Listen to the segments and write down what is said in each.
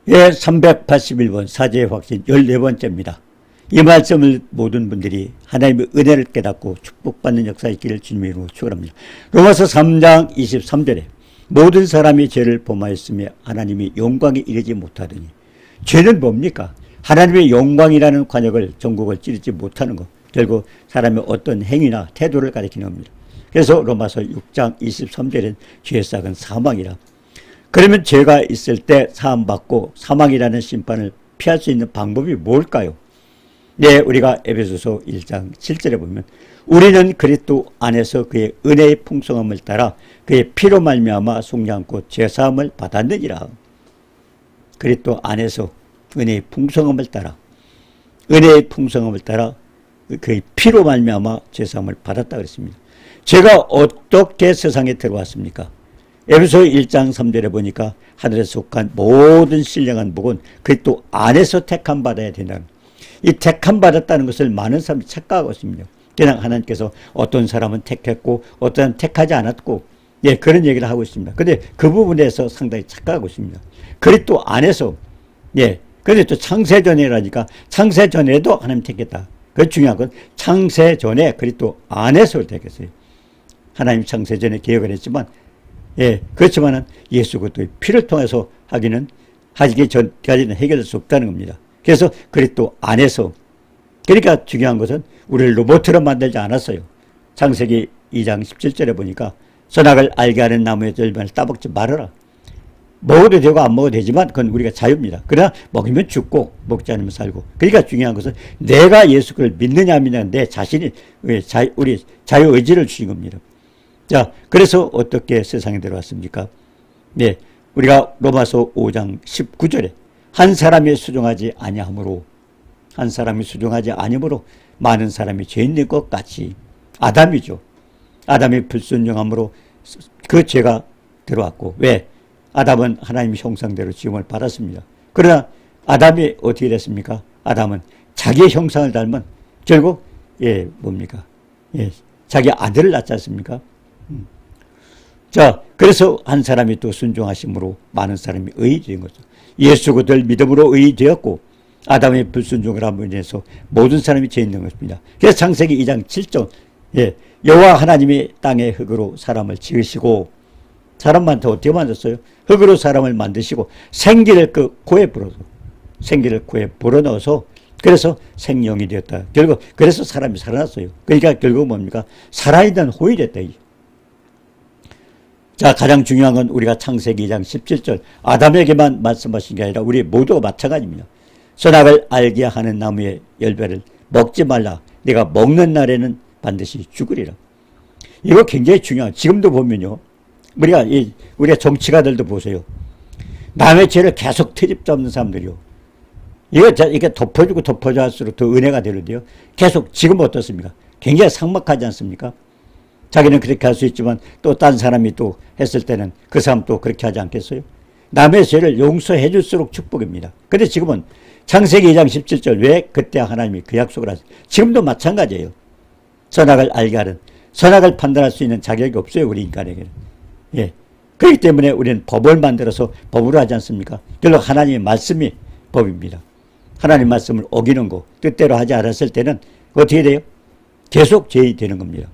예, 381번 사죄의 확신 14번째입니다. 이 말씀을 모든 분들이 하나님의 은혜를 깨닫고 축복받는 역사 있기를 주님의 이름으로 축원합니다. 로마서 3장 23절에 모든 사람이 죄를 범하였으며 하나님이 영광에 이르지 못하더니, 죄는 뭡니까? 하나님의 영광이라는 관역을 전국을 찌르지 못하는 것, 결국 사람의 어떤 행위나 태도를 가리키는 겁니다. 그래서 로마서 6장 23절엔 죄의 싹은 사망이라. 그러면 죄가 있을 때 사함받고 사망이라는 심판을 피할 수 있는 방법이 뭘까요? 네, 우리가 에베소서 1장 7절에 보면 우리는 그리스도 안에서 그의 은혜의 풍성함을 따라 그의 피로 말미암아 속리 않고 죄사함을 받았느니라. 그리스도 안에서 은혜의 풍성함을 따라, 은혜의 풍성함을 따라 그의 피로 말미암아 죄사함을 받았다 그랬습니다. 죄가 어떻게 세상에 들어왔습니까? 에베소 1장 3절에 보니까 하늘에서 속한 모든 신령한 복은 그리스도 안에서 택함 받아야 된다는, 이 택함 받았다는 것을 많은 사람들이 착각하고 있습니다. 그냥 하나님께서 어떤 사람은 택했고 어떤 사람은 택하지 않았고, 예, 그런 얘기를 하고 있습니다. 근데 그 부분에서 상당히 착각하고 있습니다. 그리스도 안에서, 예, 근데 또 창세전이라니까 창세전에도 하나님 택했다. 그 중요한 건 창세전에 그리스도 안에서 택했어요. 하나님 창세전에 계획을 했지만, 예, 그렇지만은 예수 그리스도의 피를 통해서 하기 전까지는 해결될 수 없다는 겁니다. 그래서 그리스도 안에서, 그러니까 중요한 것은 우리를 로봇으로 만들지 않았어요. 창세기 2장 17절에 보니까 선악을 알게 하는 나무의 열매를 따먹지 말아라. 먹어도 되고 안 먹어도 되지만 그건 우리가 자유입니다. 그러나 먹으면 죽고 먹지 않으면 살고. 그러니까 중요한 것은 내가 예수 그리스도를 믿느냐 안 믿느냐, 내 자신이 우리 자유의지를 주신 겁니다. 자, 그래서 어떻게 세상에 들어왔습니까? 네, 우리가 로마서 5장 19절에 한 사람이 수종하지 아니함으로, 한 사람이 수종하지 아니므로 많은 사람이 죄 있는 것 같이, 아담이죠. 아담이 불순종함으로 그 죄가 들어왔고, 왜? 아담은 하나님의 형상대로 지음을 받았습니다. 그러나 아담이 어떻게 됐습니까? 아담은 자기의 형상을 닮은, 결국 예, 뭡니까? 예, 자기 아들을 낳지 않습니까? 자, 그래서 한 사람이 또 순종하심으로 많은 사람이 의인이 된 거죠. 예수 그리스도를 믿음으로 의인이 되었고, 아담의 불순종을 함으로 인해서 모든 사람이 죄 있는 것입니다. 그래서 창세기 2장 7절, 예, 여호와 하나님이 땅의 흙으로 사람을 지으시고, 사람한테 어떻게 만들었어요? 흙으로 사람을 만드시고 생기를 그 코에 불어서, 생기를 코에 불어넣어서, 그래서 생명이 되었다. 결국 그래서 사람이 살아났어요. 그러니까 결국 뭡니까? 살아있는 호이 됐다. 자, 가장 중요한 건 우리가 창세기 2장 17절 아담에게만 말씀하신 게 아니라 우리 모두가 마찬가지입니다. 선악을 알게 하는 나무의 열매를 먹지 말라. 내가 먹는 날에는 반드시 죽으리라. 이거 굉장히 중요한, 지금도 보면요, 우리가 정치가들도 보세요. 남의 죄를 계속 트집 잡는 사람들이요. 이게 덮어주고 덮어줘 할수록 더 은혜가 되는데요. 계속 지금 어떻습니까? 굉장히 삭막하지 않습니까? 자기는 그렇게 할 수 있지만 또 딴 사람이 또 했을 때는 그 사람 또 그렇게 하지 않겠어요? 남의 죄를 용서해 줄수록 축복입니다. 근데 지금은 창세기 2장 17절, 왜 그때 하나님이 그 약속을 하셨어요? 지금도 마찬가지예요. 선악을 알게 하는, 선악을 판단할 수 있는 자격이 없어요, 우리 인간에게는. 예. 그렇기 때문에 우리는 법을 만들어서 법으로 하지 않습니까? 결국 하나님의 말씀이 법입니다. 하나님 말씀을 어기는 거, 뜻대로 하지 않았을 때는 어떻게 돼요? 계속 죄인이 되는 겁니다.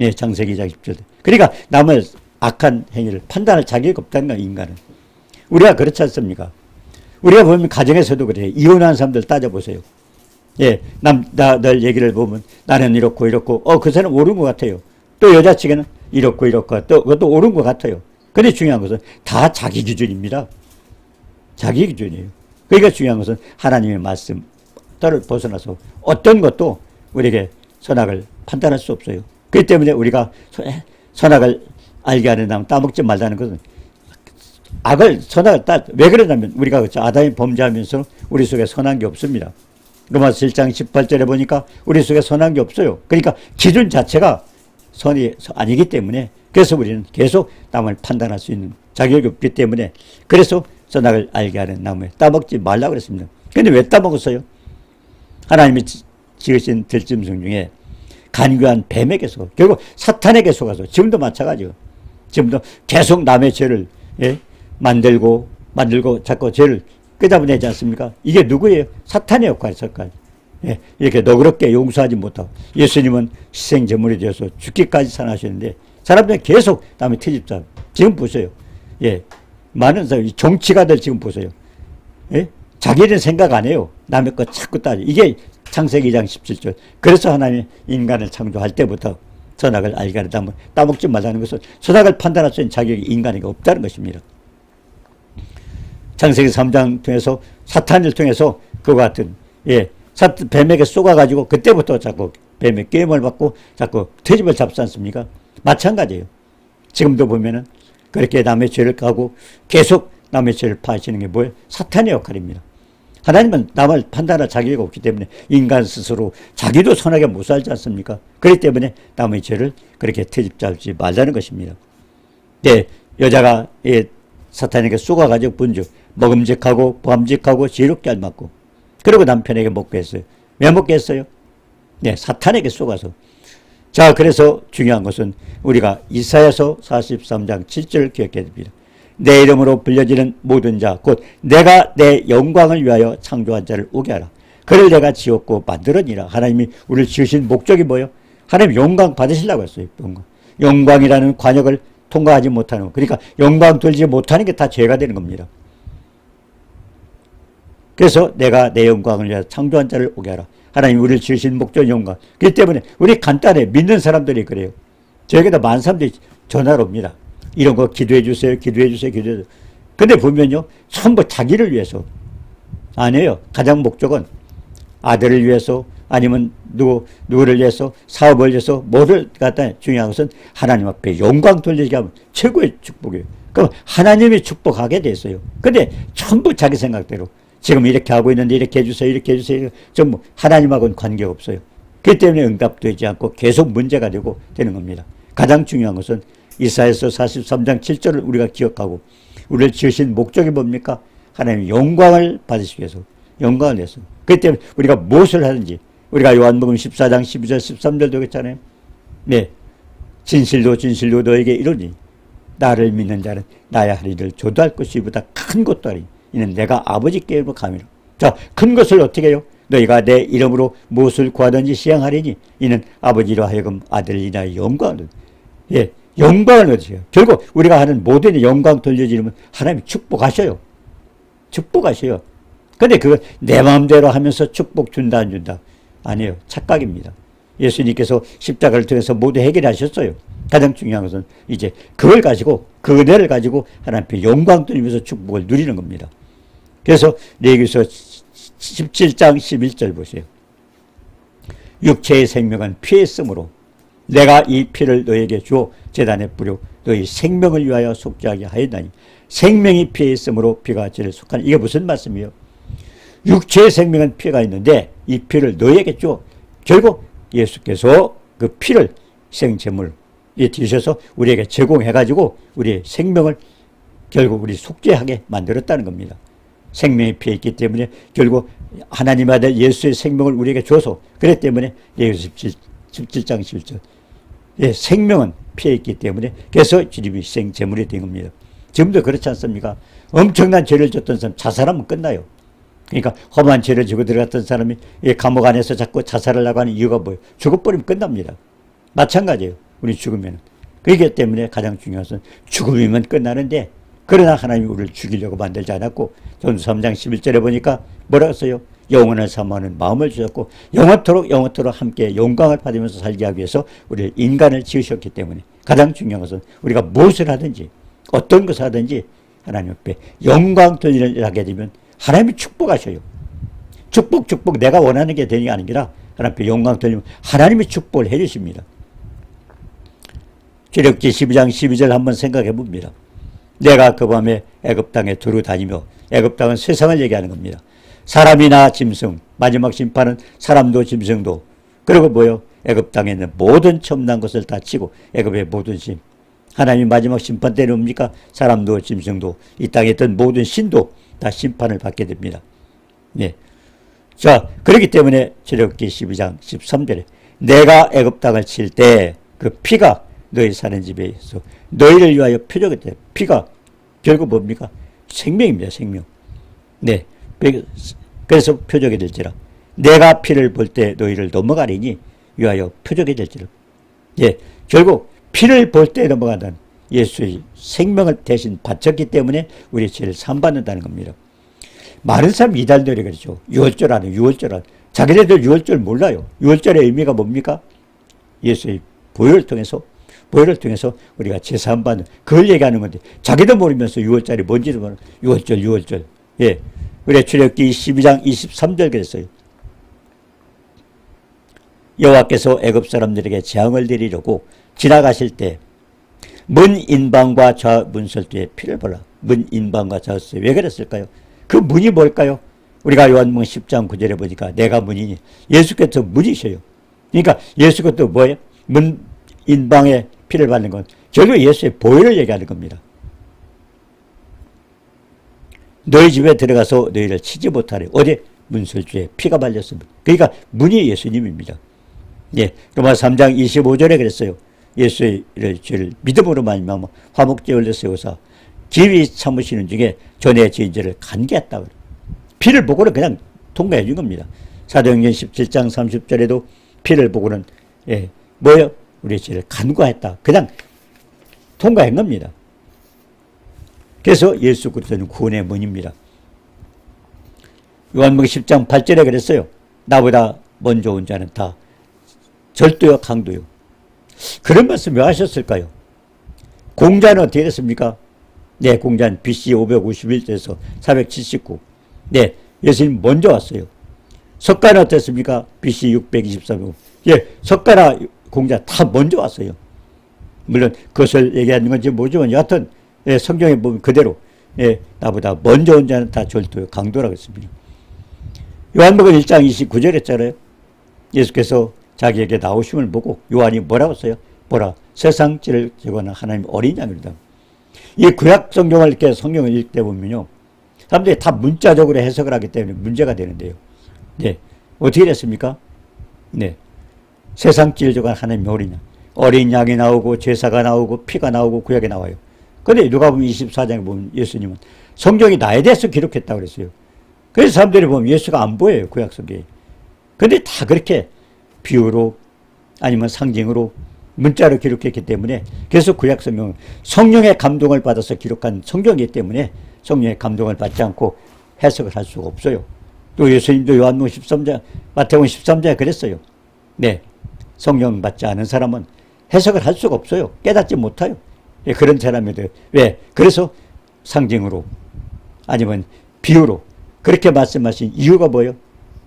예, 창세기 2장 10절. 그러니까 남의 악한 행위를 판단할 자격이 없다는 거예요, 인간은. 우리가 그렇지 않습니까? 우리가 보면 가정에서도 그래요. 이혼한 사람들 따져보세요. 예, 늘 얘기를 보면 나는 이렇고 이렇고, 그 사람 옳은 것 같아요. 또 여자 측에는 이렇고 이렇고, 또 그것도 옳은 것 같아요. 근데 중요한 것은 다 자기 기준입니다. 자기 기준이에요. 그러니까 중요한 것은 하나님의 말씀 따를 벗어나서 어떤 것도 우리에게 선악을 판단할 수 없어요. 그렇기 때문에 우리가 선악을 알게 하는 나무 따먹지 말라는 것은 선악을 왜 그러냐면 우리가 아담이 범죄하면서 우리 속에 선한 게 없습니다. 로마서 1장 18절에 보니까 우리 속에 선한 게 없어요. 그러니까 기준 자체가 선이 아니기 때문에, 그래서 우리는 계속 남을 판단할 수 있는 자격이 없기 때문에, 그래서 선악을 알게 하는 나무에 따먹지 말라고 그랬습니다. 근데 왜 따먹었어요? 하나님이 지으신 들짐승 중에 간교한 뱀에게 속아, 결국 사탄에게 속아서, 지금도 마찬가지요. 지금도 계속 남의 죄를, 예? 만들고 자꾸 죄를 끄잡아내지 않습니까? 이게 누구예요? 사탄의 역할이었을까요? 예, 이렇게 너그럽게 용서하지 못하고 예수님은 희생제물이 되어서 죽기까지 살아나셨는데 사람들은 계속 남의 트집자. 지금 보세요. 예, 많은 사람, 정치가들 지금 보세요. 예? 자기는 생각 안 해요. 남의 것 자꾸 따져. 이게 창세기 2장 17절. 그래서 하나님이 인간을 창조할 때부터 선악을 알게 하다 따먹지 말라는 것은 선악을 판단할 수 있는 자격이 인간에게 없다는 것입니다. 창세기 3장 통해서 사탄을 통해서 그와 같은 뱀에게 쏘가가지고 그때부터 자꾸 뱀의 게임을 받고 자꾸 트집을 잡지 않습니까? 마찬가지예요. 지금도 보면은 그렇게 남의 죄를 까고 계속 남의 죄를 파헤치는 게 뭐예요? 사탄의 역할입니다. 하나님은 남을 판단할 자격이 없기 때문에 인간 스스로 자기도 선하게 못 살지 않습니까? 그렇기 때문에 남의 죄를 그렇게 트집 잡지 말라는 것입니다. 네, 여자가 사탄에게 쏘가가지고 본즉 먹음직하고 보암직하고 지혜롭게 알맞고 그리고 남편에게 먹게 했어요. 왜 먹게 했어요? 네, 사탄에게 쏘가서. 자, 그래서 중요한 것은 우리가 이사야서 43장 7절을 기억해야 됩니다. 내 이름으로 불려지는 모든 자, 곧 내가 내 영광을 위하여 창조한 자를 오게 하라. 그를 내가 지었고 만들었니라. 하나님이 우리를 지으신 목적이 뭐예요? 하나님 영광 받으시려고 했어요. 영광이라는 관역을 통과하지 못하는 것. 그러니까 영광 돌리지 못하는 게 다 죄가 되는 겁니다. 그래서 내가 내 영광을 위하여 창조한 자를 오게 하라. 하나님 우리를 지으신 목적 영광. 그렇기 때문에 우리 간단해. 믿는 사람들이 그래요. 저에게도 많은 사람들이 전화를 옵니다. 이런 거 기도해 주세요. 기도해 주세요. 기도해 주세요. 근데 보면요. 전부 자기를 위해서 아니에요. 가장 목적은 아들을 위해서 아니면 누구를 위해서 사업을 위해서 뭐를 갖다 중요한 것은 하나님 앞에 영광 돌리게 하면 최고의 축복이에요. 그럼 하나님이 축복하게 됐어요. 근데 전부 자기 생각대로 지금 이렇게 하고 있는데 이렇게 해주세요. 이렇게 해주세요. 전부 하나님하고는 관계가 없어요. 그렇기 때문에 응답되지 않고 계속 문제가 되는 겁니다. 가장 중요한 것은 이사야서 43장 7절을 우리가 기억하고 우리를 지으신 목적이 뭡니까? 하나님의 영광을 받으시기 위해서 영광을 내서 그렇기 때문에 우리가 무엇을 하든지 우리가 요한복음 14장 12절 13절도 그랬잖아요. 네, 진실로 진실로 너에게 이르니 나를 믿는 자는 나의 하리를 조도할 것이 보다 큰 것도 아니 이는 내가 아버지께 이르러 감이라. 자, 큰 것을 어떻게 해요? 너희가 내 이름으로 무엇을 구하든지 시행하리니 이는 아버지로 하여금 아들이나 영광을 영광을 얻으세요. 결국 우리가 하는 모든 영광 돌려지면 하나님이 축복하셔요. 축복하셔요. 근데 그걸 내 마음대로 하면서 축복 준다 안 준다 아니에요. 착각입니다. 예수님께서 십자가를 통해서 모두 해결하셨어요. 가장 중요한 것은 이제 그걸 가지고 그 은혜를 가지고 하나님께 영광 돌리면서 축복을 누리는 겁니다. 그래서 레위기서 17장 11절 보세요. 육체의 생명은 피에 쓰므로 내가 이 피를 너에게 주어 제단에 뿌려 너희 생명을 위하여 속죄하게 하였나니 생명이 피에 있으므로 피가 죄를 속하니 이게 무슨 말씀이에요? 육체의 생명은 피가 있는데 이 피를 너에게 주어 결국 예수께서 그 피를 희생제물에 드셔서 우리에게 제공해가지고 우리의 생명을 결국 우리 속죄하게 만들었다는 겁니다. 생명이 피에 있기 때문에 결국 하나님 아들 예수의 생명을 우리에게 줘서 그랬기 때문에 레위기서 17장 11절 생명은 피에 있기 때문에 그래서 주님이 희생제물이 된 겁니다. 지금도 그렇지 않습니까? 엄청난 죄를 졌던 사람 자살하면 끝나요. 그러니까 험한 죄를 지고 들어갔던 사람이 감옥 안에서 자꾸 자살을 하고 하는 이유가 뭐예요? 죽어버리면 끝납니다. 마찬가지예요. 우리 죽으면. 그렇기 때문에 가장 중요한 것은 죽음이면 끝나는데 그러나 하나님이 우리를 죽이려고 만들지 않았고 전서 3장 11절에 보니까 뭐라고 써요? 영원을 사모하는 마음을 주셨고 영원토록 함께 영광을 받으면서 살게 하기 위해서 우리 인간을 지으셨기 때문에 가장 중요한 것은 우리가 무엇을 하든지 어떤 것을 하든지 하나님 앞에 영광 돌리는 일을 하게 되면 하나님이 축복하셔요. 축복 내가 원하는 게 되는 게 아니라 하나님 앞에 영광 돌리면 하나님이 축복을 해 주십니다. 출애굽기 12장 12절 한번 생각해 봅니다. 내가 그 밤에 애굽 땅에 두루 다니며 애굽 땅은 세상을 얘기하는 겁니다. 사람이나 짐승, 마지막 심판은 사람도 짐승도 그리고 뭐요? 애굽 땅에 있는 모든 첨단 것을 다 치고 애굽의 모든 심 하나님 마지막 심판 때는 뭡니까? 사람도 짐승도 이 땅에 있던 모든 신도 다 심판을 받게 됩니다. 네. 자, 그렇기 때문에 출애굽기 12장 13절에 내가 애굽 땅을 칠 때 그 피가 너희 사는 집에서 너희를 위하여 표적이 돼. 피가 결국 뭡니까? 생명입니다. 생명. 네. 그래서 표적이 될지라. 내가 피를 볼 때 너희를 넘어가리니 위하여 표적이 될지라. 예. 결국 피를 볼 때 넘어간다는 예수의 생명을 대신 바쳤기 때문에 우리 죄를 사함받는다는 겁니다. 많은 사람 이단들이 그렇죠. 유월절 안에 유월절 안에. 자기네들 유월절 몰라요. 유월절의 의미가 뭡니까? 예수의 보혈을 통해서 우리가 죄 사함받는 그걸 얘기하는 건데 자기도 모르면서 유월절이 뭔지도 모르는 유월절. 예. 우리 출애굽기 12장 23절 그랬어요. 여호와께서 애굽 사람들에게 재앙을 내리려고 지나가실 때 문 인방과 좌 문설주에 피를 발라. 문 인방과 좌 문설주에 왜 그랬을까요? 그 문이 뭘까요? 우리가 요한복음 10장 9절에 보니까 내가 문이니 예수께서 문이셔요. 그러니까 예수께서 뭐예요? 문 인방에 피를 바르는 건 결국 예수의 보혈을 얘기하는 겁니다. 너희 집에 들어가서 너희를 치지 못하래. 어디? 문설주에 피가 발렸습니다. 그러니까 문이 예수님입니다. 예, 로마 3장 25절에 그랬어요. 예수의 죄를 믿음으로 말미암아 화목제물로 세우사 기위 참으시는 중에 전에 지은 죄를 간계했다. 피를 보고는 그냥 통과해 준 겁니다. 사도행전 17장 30절에도 피를 보고는 뭐예요? 우리의 죄를 간과했다. 그냥 통과한 겁니다. 그래서 예수 그리스도는 구원의 문입니다. 요한복음 10장 8절에 그랬어요. 나보다 먼저 온 자는 다 절도요 강도요. 그런 말씀 왜 하셨을까요? 공자는 어떻게 됐습니까? 네, 공자는 BC 551에서 479. 네, 예수님 먼저 왔어요. 석가는 어땠습니까? BC 623. 예, 석가나 공자 다 먼저 왔어요. 물론 그것을 얘기하는 건지 모르지만 여하튼 성경에 보면 그대로 나보다 먼저 온 자는 다 절도요 강도라고 했습니다. 요한복음 1장 29절 했잖아요. 예수께서 자기에게 나오심을 보고 요한이 뭐라고 써요? 보라, 세상 죄를 제거하는 하나님 어린 양이다. 이 구약 성경을 이렇게 성경을 읽을 때 보면요, 사람들이 다 문자적으로 해석을 하기 때문에 문제가 되는데요. 네, 어떻게 됐습니까? 네, 세상 죄를 제거하는 하나님 어린 양. 어린 양이 나오고 제사가 나오고 피가 나오고 구약에 나와요. 그런데 누가복음 24장에 보면 예수님은 성경이 나에 대해서 기록했다고 그랬어요. 그래서 사람들이 보면 예수가 안 보여요, 구약 성경에. 그런데 다 그렇게 비유로 아니면 상징으로 문자로 기록했기 때문에, 그래서 구약 성경은 성령의 감동을 받아서 기록한 성경이기 때문에 성령의 감동을 받지 않고 해석을 할 수가 없어요. 또 예수님도 요한복음 13장, 마태복음 13장에 그랬어요. 네, 성령 받지 않은 사람은 해석을 할 수가 없어요. 깨닫지 못해요. 그런 사람이들. 왜? 그래서 상징으로 아니면 비유로 그렇게 말씀하신 이유가 뭐예요?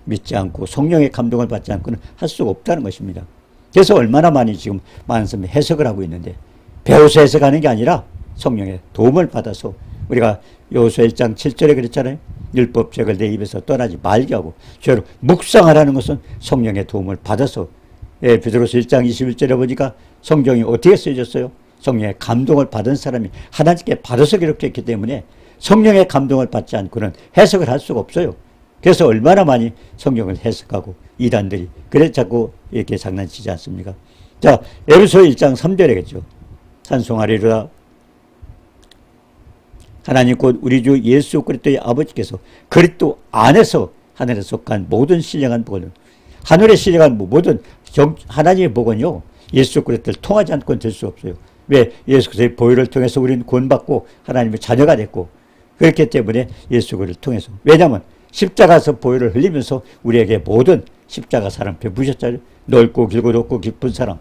믿지 않고 성령의 감동을 받지 않고는 할 수가 없다는 것입니다. 그래서 얼마나 많이 지금 많은 사람이 해석을 하고 있는데, 배워서 해석하는 게 아니라 성령의 도움을 받아서, 우리가 여호수아 1장 7절에 그랬잖아요. 율법책을 내 입에서 떠나지 말게 하고 죄로 묵상하라는 것은 성령의 도움을 받아서. 베드로서 1장 21절에 보니까 성경이 어떻게 쓰여졌어요? 성령의 감동을 받은 사람이 하나님께 받아서 기록됐기 때문에 성령의 감동을 받지 않고는 해석을 할 수가 없어요. 그래서 얼마나 많이 성경을 해석하고 이단들이 그래 자꾸 이렇게 장난치지 않습니까? 자, 에베소 1장 3절에겠죠. 찬송하리로다. 하나님 곧 우리 주 예수 그리스도의 아버지께서 그리스도 안에서 하늘에 속한 모든 신령한 복을, 하늘에 신령한 모든 하나님의 복은요, 예수 그리스도를 통하지 않고는 될 수 없어요. 왜? 예수 그리스도의 보혈을 통해서 우리는 구원받고 하나님의 자녀가 됐고, 그렇기 때문에 예수 그리스도를 통해서. 왜냐하면 십자가에서 보혈을 흘리면서 우리에게 모든 십자가 사랑 베푸셨잖아요. 넓고 길고 높고 깊은 사랑.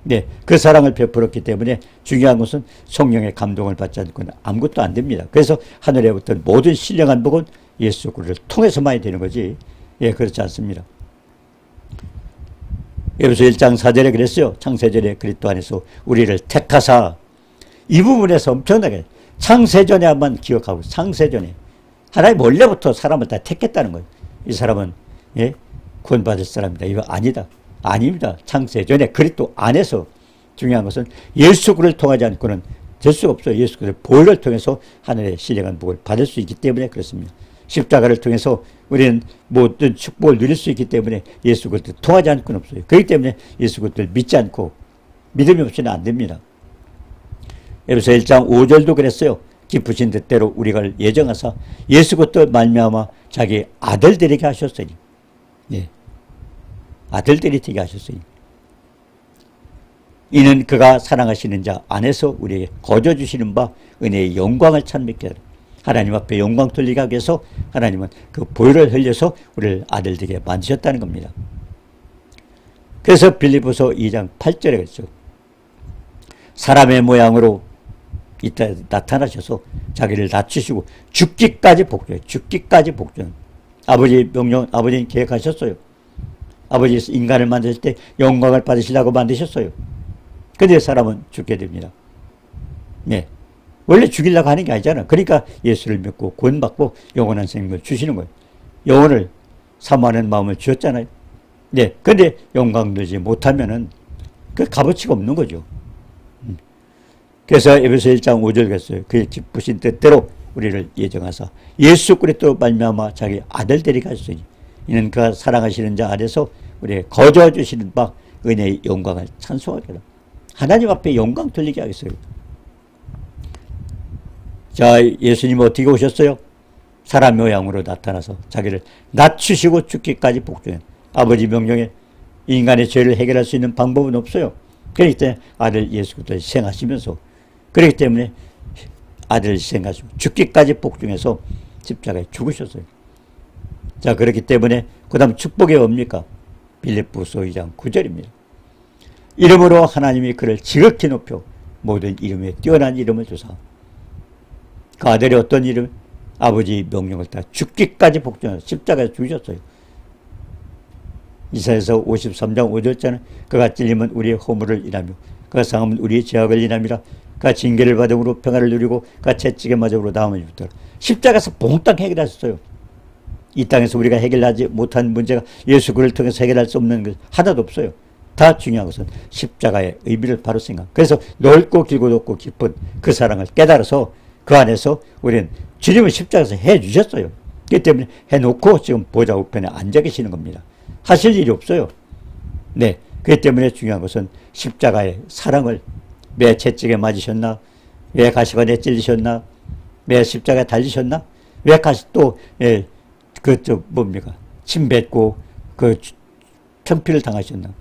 네, 그 사랑을 베풀었기 때문에 중요한 것은 성령의 감동을 받지 않고는 아무것도 안 됩니다. 그래서 하늘에 붙은 모든 신령한 복은 예수 그리스도를 통해서만이 되는 거지. 예, 그렇지 않습니다. 에베소 1장 4절에 그랬어요. 창세전에 그리스도 안에서 우리를 택하사. 이 부분에서 엄청나게 창세전에 한번 기억하고, 창세전에 하나님 원래부터 사람을 다 택했다는 거예요. 이 사람은 구원받을 사람이다. 이거 아니다. 아닙니다. 창세전에 그리스도 안에서. 중요한 것은 예수 그리스도를 통하지 않고는 될 수가 없어요. 예수 그리스도의 보혈을 통해서 하늘의 신령한 복을 받을 수 있기 때문에 그렇습니다. 십자가를 통해서 우리는 모든 축복을 누릴 수 있기 때문에 예수 그리스도를 통하지 않고는 없어요. 그렇기 때문에 예수 그리스도를 믿지 않고 믿음이 없이는 안 됩니다. 에베소 1장 5절도 그랬어요. 기쁘신 뜻대로 우리가 예정하사 예수 그리스도 말미암아 자기 아들들에게 하셨으니, 예, 아들들이 되게 하셨으니, 이는 그가 사랑하시는 자 안에서 우리에게 거저 주시는 바 은혜의 영광을 찬미케 하라. 하나님 앞에 영광 돌리게 하기 위해서 하나님은 그 보혈을 흘려서 우리를 아들들에게 만드셨다는 겁니다. 그래서 빌립보서 2장 8절에 그랬죠. 사람의 모양으로 이때 나타나셔서 자기를 낮추시고 죽기까지 복종해요. 죽기까지 복종. 아버지 명령, 아버지는 계획하셨어요. 아버지 인간을 만드실 때 영광을 받으시려고 만드셨어요. 근데 사람은 죽게 됩니다. 네. 원래 죽이려고 하는 게 아니잖아. 그러니까 예수를 믿고 구원받고 영원한 생명을 주시는 거예요. 영혼을 사모하는 마음을 주셨잖아요. 네. 근데 영광 누리지 못하면은 그 값어치가 없는 거죠. 그래서 에베소 1장 5절 했어요. 그의 기쁘신 뜻대로 우리를 예정하사 예수 그리스도 말미암아 자기 아들 데리게 하셨으니 이는 그가 사랑하시는 자 안에서 우리에게 거저 주시는 바 은혜의 영광을 찬송하게 하라. 하나님 앞에 영광 돌리게 하겠어요. 자, 예수님 어떻게 오셨어요? 사람 모양으로 나타나서 자기를 낮추시고 죽기까지 복종해. 아버지 명령에 인간의 죄를 해결할 수 있는 방법은 없어요. 그렇기 때문에 아들 예수 그리스도를 희생하시면서, 그렇기 때문에 아들을 희생하시고 죽기까지 복종해서 십자가에 죽으셨어요. 자, 그렇기 때문에 그 다음 축복이 뭡니까? 빌립보서 2장 9절입니다. 이름으로 하나님이 그를 지극히 높여 모든 이름에 뛰어난 이름을 주사. 그 아들이 어떤 이름? 아버지 명령을 따라 죽기까지 복종해서 십자가에 죽으셨어요. 이사야서 53장 5절자는 그가 찔림은 우리의 허물을 인하며 그가 상함은 우리의 죄악을 인함이라. 그가 징계를 받음으로 평화를 누리고 그가 채찍에 맞음으로 다음을 입었더라. 십자가에서 몽땅 해결하셨어요. 이 땅에서 우리가 해결하지 못한 문제가 예수 그를 통해서 해결할 수 없는 것 하나도 없어요. 다 중요한 것은 십자가의 의미를 바로 생각. 그래서 넓고 길고 높고 깊은 그 사랑을 깨달아서 그 안에서 우리는 주님을 십자가에서 해주셨어요. 그렇기 때문에 해놓고 지금 보좌 우편에 앉아 계시는 겁니다. 하실 일이 없어요. 네, 그렇기 때문에 중요한 것은 십자가의 사랑을, 왜 채찍에 맞으셨나? 왜 가시관에 찔리셨나? 왜 십자가에 달리셨나? 왜 가시 또 뭡니까? 침 뱉고 그 편피를 당하셨나?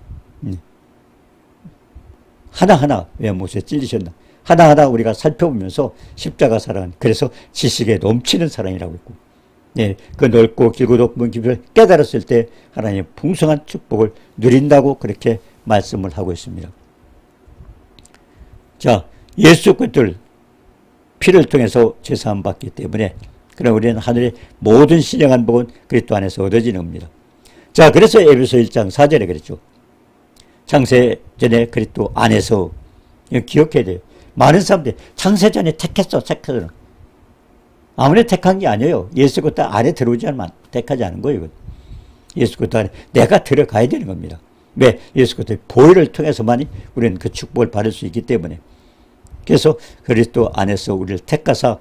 하나하나 왜 못에 찔리셨나? 하나하나 우리가 살펴보면서 십자가 사랑은 그래서 지식에 넘치는 사랑이라고 했고, 예, 그 넓고 길고 높은 깊이를 깨달았을 때 하나님의 풍성한 축복을 누린다고 그렇게 말씀을 하고 있습니다. 자, 예수 그리스도를 피를 통해서 죄사함 받기 때문에 그럼 우리는 하늘의 모든 신령한 복은 그리스도 안에서 얻어지는 겁니다. 자, 그래서 에베소 1장 4절에 그랬죠. 창세전에 그리스도 안에서, 이거 기억해야 돼요. 많은 사람들이 창세전에 택했어. 아무리 택한 게 아니에요. 예수 그리스도 안에 들어오지 않으면 택하지 않은 거예요. 예수 그리스도 안에 내가 들어가야 되는 겁니다. 왜? 예수 그리스도의 보혈을 통해서만이 우리는 그 축복을 받을 수 있기 때문에. 그래서 그리스도 안에서 우리를 택하사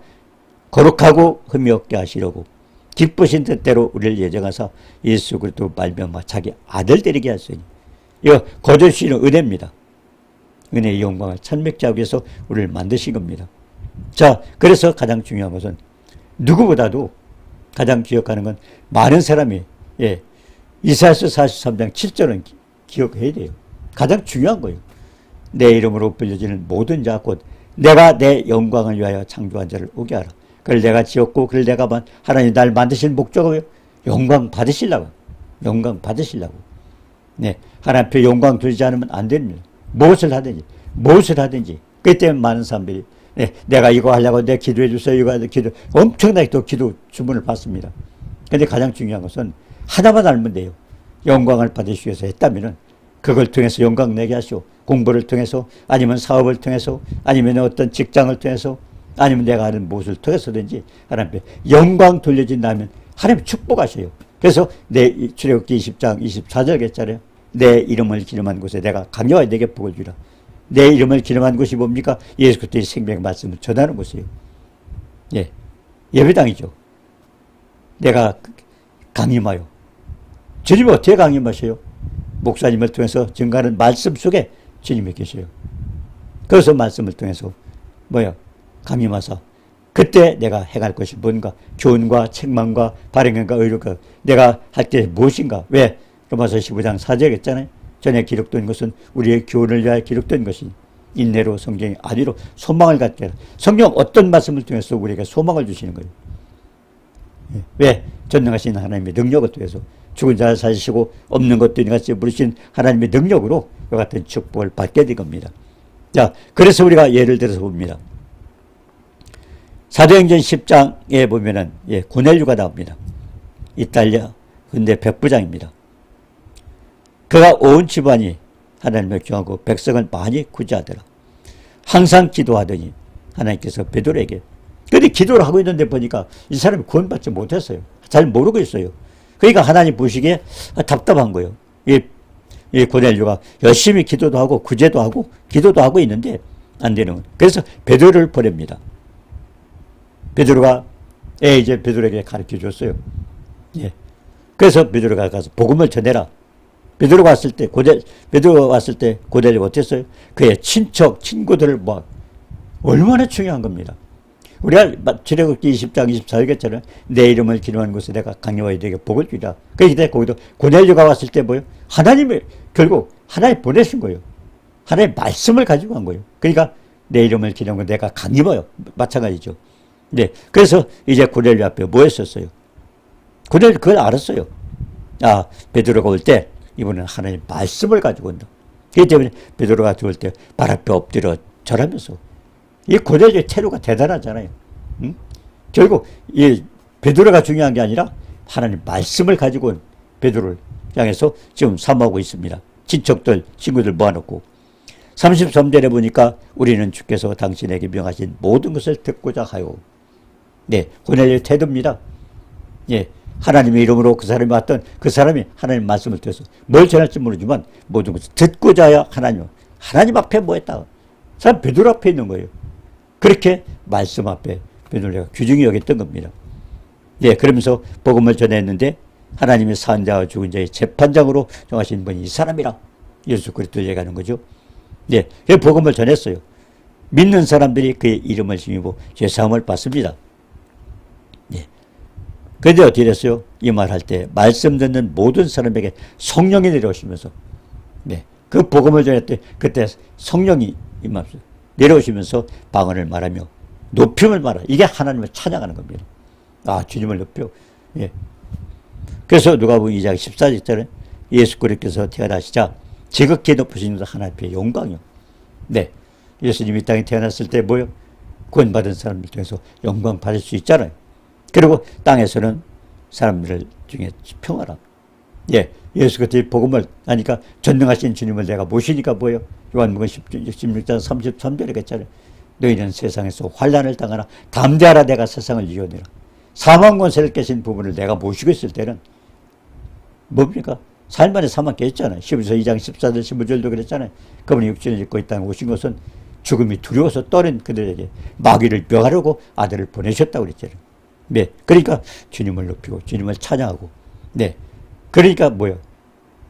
거룩하고 흠이 없게 하시려고 기쁘신 뜻대로 우리를 예정하사 예수 그리스도 말미암아 자기 아들 되리게 하시니, 이거 거저 주시는 은혜입니다. 은혜의 영광을 찬미케 하기 위해서 우리를 만드신 겁니다. 자, 그래서 가장 중요한 것은 누구보다도 가장 기억하는 건 많은 사람이, 예, 이사야서 43장 7절은 기억해야 돼요. 가장 중요한 거예요. 내 이름으로 불려지는 모든 자 곧 내가 내 영광을 위하여 창조한 자를 오게 하라. 그걸 내가 지었고 그걸 내가 하나님 날 만드신 목적은 영광 받으시려고. 영광 받으시려고. 네, 하나님 앞에 영광 돌리지 않으면 안 됩니다. 무엇을 하든지. 그렇기 때문에 많은 사람들이, 네, 내가 이거 하려고 내 기도해 주세요. 이거 하려고 기도, 엄청나게 또 기도 주문을 받습니다. 근데 가장 중요한 것은 하나만 알면 돼요. 영광을 받으시기 위해서 했다면은 그걸 통해서 영광 내게 하시오. 공부를 통해서, 아니면 사업을 통해서, 아니면 어떤 직장을 통해서, 아니면 내가 하는 무엇을 통해서든지 하나님 앞에 영광 돌려진다면 하나님 축복하셔요. 그래서 내 출애굽기 20장 24절 했잖아요. 내 이름을 기름한 곳에 내가 강요하여 내게 복을 주라. 내 이름을 기름한 곳이 뭡니까? 예수 그리스도의 생명의 말씀을 전하는 곳이에요. 예, 예배당이죠. 내가 강림하여. 주님이 어떻게 강림하셔요? 목사님을 통해서 증가하는 말씀 속에 주님이 계셔요. 그래서 말씀을 통해서 강림하사 그때 내가 행할 것이 뭔가? 교훈과 책망과 발행과 의료가 내가 할 때 무엇인가? 왜? 로마서 15장 4절에 했잖아요. 전에 기록된 것은 우리의 교훈을 위하여 기록된 것이니 인내로 성경의 아니로 소망을 갖게 하라. 성경 어떤 말씀을 통해서 우리에게 소망을 주시는 거예요. 왜? 전능하신 하나님의 능력을 통해서 죽은 자를 살리시고 없는 것도 있는 같이 부르신 하나님의 능력으로 이와 같은 축복을 받게 된 겁니다. 자, 그래서 우리가 예를 들어서 봅니다. 사도행전 10장에 보면은 고넬료가 나옵니다. 이탈리아 근대 백부장입니다. 그가 온 집안이 하나님을 경외하고 백성을 많이 구제하더라. 항상 기도하더니 하나님께서 베드로에게 근데 기도를 하고 있는데 보니까 이 사람이 구원받지 못했어요. 잘 모르고 있어요. 그러니까 하나님 보시기에 답답한 거예요. 이 고넬료가 열심히 기도도 하고 구제도 하고 기도도 하고 있는데 안 되는 거예요. 그래서 베드로를 보냅니다. 베드로가 이제 베드로에게 가르쳐 줬어요. 그래서 베드로가 가서 복음을 전해라. 베드로가 왔을 때 고넬료가 어땠어요? 그의 친척 친구들을 모아 얼마나 중요한 겁니다. 우리가 출애굽기 20장 24절처럼 내 이름을 기념하는 곳에 내가 강요하여 너에게 복을 주리라. 그런데 거기도 고넬료가 왔을 때 뭐예요? 하나님이 결국 하나님 보내신 거예요. 하나님의 말씀을 가지고 간 거예요. 그러니까 내 이름을 기념하고 내가 강림하여 마찬가지죠. 네, 그래서 이제 고넬료 앞에 뭐 했었어요? 고넬료 그걸 알았어요. 베드로가 올 때 이번에는 하나님의 말씀을 가지고 온다. 그렇기 때문에 베드로가 들어올 때 발 앞에 엎드려 절하면서 이 고넬료의 태도가 대단하잖아요. 응? 결국 이 베드로가 중요한 게 아니라 하나님 말씀을 가지고 온 베드로를 향해서 지금 사모하고 있습니다. 친척들, 친구들 모아놓고 33절에 보니까 우리는 주께서 당신에게 명하신 모든 것을 듣고자 하여. 네, 고넬료의 태도입니다. 하나님의 이름으로 그 사람이 왔던 그 사람이 하나님 말씀을 통해서 뭘 전할지 모르지만 모든 것을 듣고자 하여 하나님 앞에 뭐 했다. 사람 베드로 앞에 있는 거예요. 그렇게 말씀 앞에 베드로가 귀중히 여겼던 겁니다. 그러면서 복음을 전했는데 하나님의 산 자와 죽은 자의 재판장으로 정하신 분이 이 사람이라 예수 그리스도를 얘기하는 거죠. 그 복음을 전했어요. 믿는 사람들이 그의 이름을 힘입어 죄사함을 받습니다. 그런데 어떻게 됐어요? 이 말 할 때 말씀 듣는 모든 사람에게 성령이 내려오시면서 그 복음을 전했을 때 그때 성령이 임하면서 내려오시면서 방언을 말하며 높임을 말하. 이게 하나님을 찬양하는 겁니다. 주님을 높여. 그래서 누가복음 2장 14절에 예수 그리스도께서 태어나시자 지극히 높으신 하나님 앞에 영광이요. 예수님이 땅에 태어났을 때 뭐요? 구원받은 사람들 중에서 영광 받을 수 있잖아요. 그리고 땅에서는 사람들 중에 평화라. 예수 그리스도의 복음을 하니까 전능하신 주님을 내가 모시니까 뭐예요? 요한복음 16장 33절에 했잖아요. 너희는 세상에서 환난을 당하나 담대하라 내가 세상을 이겨내라. 사망 권세를 깨신 부분을 내가 모시고 있을 때는 뭡니까? 삶 안에 사망 깨졌잖아요. 12서 2장 14절 15절도 그랬잖아요. 그분이 육신을 입고 이 땅에 오신 것은 죽음이 두려워서 떠는 그들에게 마귀를 멸하려고 아들을 보내셨다고 그랬잖아요. 그러니까 주님을 높이고 주님을 찬양하고 그러니까 뭐예요?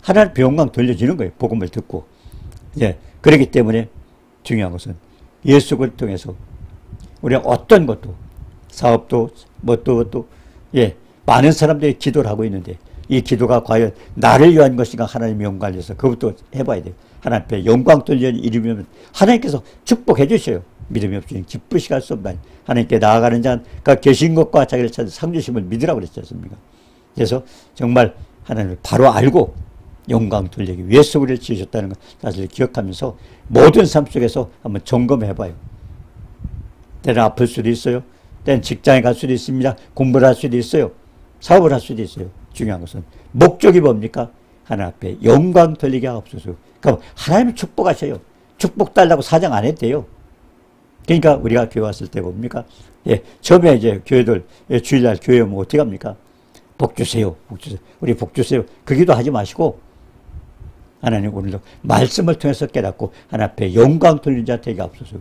하나님 영광 돌려지는 거예요. 복음을 듣고. 그렇기 때문에 중요한 것은 예수를 통해서 우리가 어떤 것도 사업도 뭣도 많은 사람들이 기도를 하고 있는데 이 기도가 과연 나를 위한 것인가 하나님의 영광을 위해서 그것도 해봐야 돼요. 하나님 앞에 영광 돌리는 이름이면 하나님께서 축복해 주셔요. 믿음이 없으니 기쁘시게 할 수 없다. 하나님께 나아가는 자가 계신 것과 자기를 찾은 상주심을 믿으라고 그랬지 않습니까? 그래서 정말 하나님을 바로 알고 영광 돌리기 위해서 우리를 지으셨다는 것 사실을 기억하면서 모든 삶 속에서 한번 점검해봐요. 때는 아플 수도 있어요. 때는 직장에 갈 수도 있습니다. 공부를 할 수도 있어요. 사업을 할 수도 있어요. 중요한 것은 목적이 뭡니까? 하나님 앞에 영광 돌리게 하옵소서. 그럼 하나님이 축복하셔요. 축복 달라고 사정 안 했대요. 그러니까 우리가 교회 왔을 때 뭡니까? 처음에 이제 교회들 주일날 교회 오면 어떻게 합니까? 복 주세요. 복 주세요. 우리 복 주세요. 그 기도 하지 마시고 하나님 오늘도 말씀을 통해서 깨닫고 하나님 앞에 영광 돌리는 자 되게 하옵소서.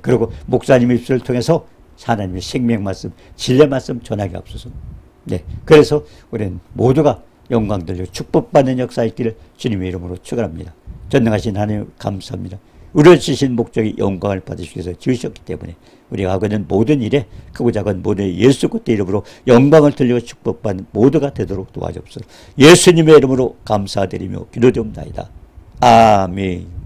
그리고 목사님 입술을 통해서 하나님의 생명 말씀, 진리 말씀 전하게 하옵소서. 그래서 우리는 모두가 영광 돌려 축복받는 역사 있기를 주님의 이름으로 축원합니다. 전능하신 하나님 감사합니다. 우리를 지신 목적이 영광을 받으시기 위해서 지으셨기 때문에 우리가 하고는 모든 일에 크고 작은 모든 일에 예수 그리스도의 이름으로 영광을 돌리고 축복받는 모두가 되도록 도와주옵소서. 예수님의 이름으로 감사드리며 기도드립니다. 아멘.